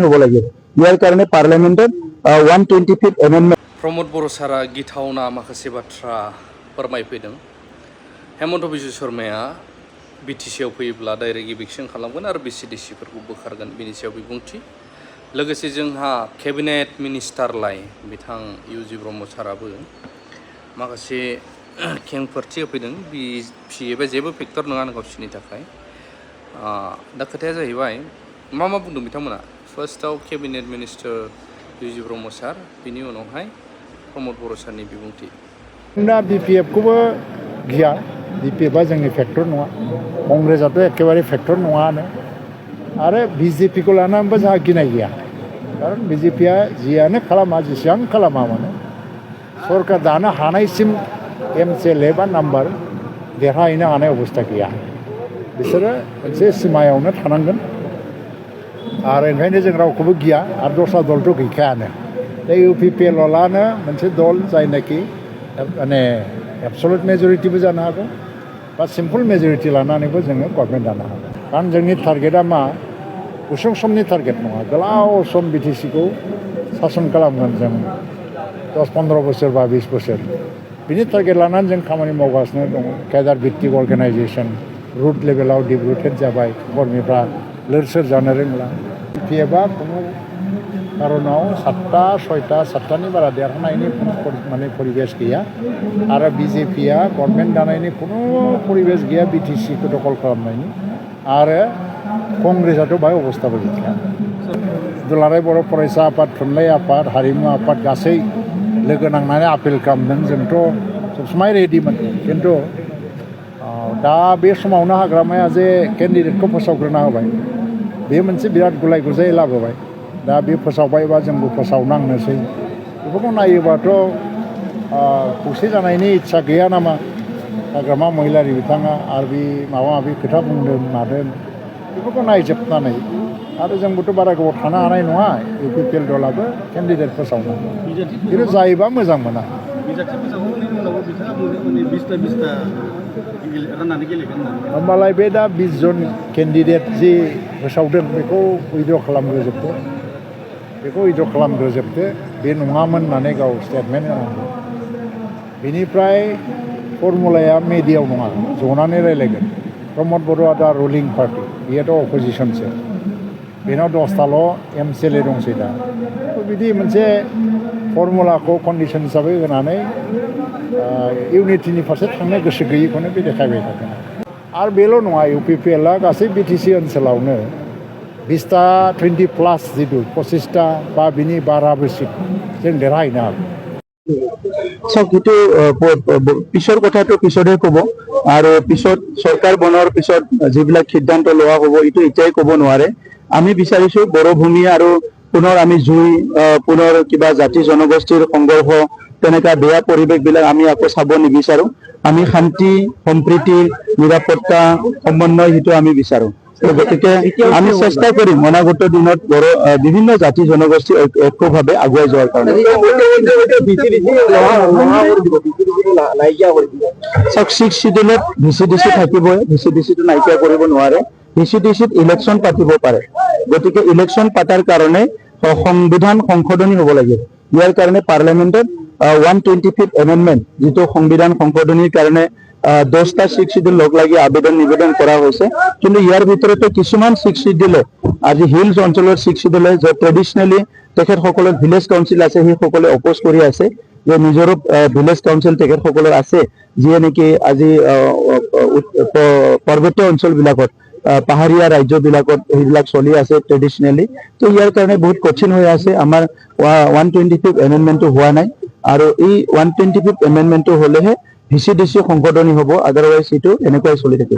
হ'ব লাগে ইয়াৰ কাৰণে পাৰ্লিয়ামেণ্টত 125th এমেণ্ডমেণ্ট प्रमोद बर' सारा गिथावना माखासे बाथ्रा फोरमायफैदों। हेमन्त बिश्व शर्माया बिटिसिआव फैयोब्ला डाइरेक्ट इभिक्सन खालामगोन आरो बिसिडिसिफोरखौ बोखारगोन बिनि सायाव बिबुंथि। लोगोसे जोंहा केबिनेट मिनिस्टारलाय बिथां इउजि ब्रह्म साराबो माखासे खेंफोरथि होफैदों बिएबा जेबो फेक्टर नङा गावसोरनि थाखाय। दा खोथाया जाहैबाय मा बुंदों बिथांमोना। फार्स्टआव केबिनेट मिनिस्टार इउजि ब्रह्म सार बिनि उनावहाय प्रमोद बर' सारनि बिबुंथि। दा बिपिएफखौबो गिया बिपिएफआ जोंनि फेक्टर नङा कंग्रेसआथ' एखेबारे फेक्टर नङानो आरो बिजेपिखौ लानानैबो जोंहा गिनाय गैया खारन बिजेपिया जियानो खालामा जेसेबां खालामा मानो सरकार दानो हानायसिम एमसिएलए बा नाम्बार देरहाहैनो हानाय अबस्था गैया बिसोरो मोनसे सिमायावनो थानांगोन आरो ओंखायनो जों रावखौबो गिया आरो दस्रा दलथ' गैखायानो दा इउपिपिएलआनो मोनसे दल जायनाखि माने एबसलुट मेजरिटिबो जानो हागौ बा सिम्पल मेजरिटि लानानैबो जोङो गभर्नमेन्ट दानो हागौ खारन जोंनि टारगेटआ मा गुसुं समनि टारगेट नङा गोलाव सम बिटिसिखौ सासन खालामगोन जों 10-15 बोसोर बा 20 बोसोर बिनि टारगेट लानानै जों खामानि मावगासिनो दङ। केडार भित्तिक अर्गानाइजेसन रुट लेभेलाव डिभलुटेड जाबाय कर्मीफ्रा लोरसोर जानो रोंला। बिपिएफआ खुनु कारनाव 7-6-7टानि बारा देरहानायनि माने परिबेस गैया आरो बिजेपिया गभर्नमेन्ट दानायनि खुनु परिबेस गैया बिटिसिखौ दखल खालामनायनि आरो कंग्रेसआथ' बाहाय अबस्थाबो गैखाया। दुलाराय बर' फरायसा आफाद थुनलाइ आफाद हारिमु आफाद गासै लोगो नांनानै आपिल खालामदों जोंथ' सबसमाय रेडिमोन खिन्थु दा बे समावनो हाग्रामाया जे केन्डिडेटखौ फोसावग्रोना होबाय बे मोनसे बिराद गुलाय गुजाय लाबोबाय दा बे फोसावबायबा जोंबो फोसावनांनोसै बेफोरखौ नायोबाथ' खौसे जानायनि इस्सा गैया नामा हाग्रामा महिलारि बिथाङा आरो बे माबा माबि खोथा बुंदों मादों बेफोरखौ नायजोबनानै आरो जोंबोथ' बारा गोबाव थानो हानाय नङा इउपिपिएल दलाबो केन्डिडेट फोसावनो खिन्थु जायोबा मोजां मोना होमबालाय बे दा 20 जन केन्डिडेट जि फोसावदों बेखौ उइद्र' खालामग्रोजोबदो बे नङामोन होननानै गाव स्टेटमेन्ट होनांगौ। बेनिफ्राय फर्मुलाया मेडियाव नङा जनानै रायलायगोन। प्रमोद बर'आ दा रुलिं पार्टि बेयोथ' अपोजिसनसो बेनाव 10टाल' एमसिएलए दंसै दा बिदि मोनसे फर्मुलाखौ कन्डिसन हिसाबै होनानै इउनिटिनि फारसे थांनो गोसो गैयैखौनो बे देखायबाय थादों। आरो बेल' नङा इउपिपिएलआ गासै बिटिसि ओनसोलावनो 20टा 20+ जिथु 25टा बा बिनि बाराबो सिट जों देरहाहैनो हागौ। চাওক সেইটো পিছৰ কথাটো পিছতহে ক'ব আৰু পিছত চৰকাৰ বনোৱাৰ পিছত যিবিলাক সিদ্ধান্ত লোৱা হ'ব এইটো এতিয়াই ক'ব নোৱাৰে। আমি বিচাৰিছোঁ বড়োভূমি আৰু পুনৰ আমি জুই পুনৰ কিবা জাতি জনগোষ্ঠীৰ সংঘৰ্ষ তেনেকুৱা বেয়া পৰিৱেশবিলাক আমি আকৌ চাব নিবিচাৰোঁ। আমি শান্তি সম্প্ৰীতি নিৰাপত্তা সমন্বয় সেইটো আমি বিচাৰোঁ। গতিকে আমি চেষ্টা কৰিম অনাগত দিনত বিভিন্ন জাতি জনগোষ্ঠী ঐক্যভাৱে আগুৱাই যোৱাৰ কাৰণে। চাওক 6 শিডিউলত ভিচিডিচি থাকিবই ভিচিডিচিটো নাইকিয়া কৰিব নোৱাৰে। ভিচিডিচিত ইলেকশ্যন পাতিব পাৰে গতিকে ইলেকশ্যন পাতাৰ কাৰণে সংবিধান সংশোধনী হ'ব লাগিব। ইয়াৰ কাৰণে পাৰ্লিয়ামেণ্টত 125th এমেণ্ডমেণ্ট যিটো সংবিধান সংশোধনীৰ কাৰণে 10টা 6 শিডিউল লগ লাগি নিবেদন কৰা হৈছে কিন্তু ইয়াৰ ভিতৰতে কিছুমান 6 শিডিউলে আজি হিলছ অঞ্চলৰ 6 শিডিউলে যে ট্ৰেডিশ্যনেলি তেখেতসকলৰ ভিলেজ কাউন্সিল আছে সেইসকলে অপ'জ কৰি আছে যে নিজৰো ভিলেজ কাউন্সিল তেখেতসকলৰ আছে যিয়ে নেকি আজি পাৰ্বত্য অঞ্চলবিলাকত পাহাৰীয়া ৰাজ্যবিলাকত সেইবিলাক চলি আছে ট্ৰেডিশ্যনেলি। তো ইয়াৰ কাৰণে বহুত কঠিন হৈ আছে আমাৰ 125th এমেণ্ডমেণ্টটো হোৱা নাই আৰু এই 125th এমেণ্ডমেণ্টটো হ'লেহে ভিচিডিচি সংশোধনী হ'ব আদাৰৱাইজ এইটো এনেকুৱাই চলি থাকিব।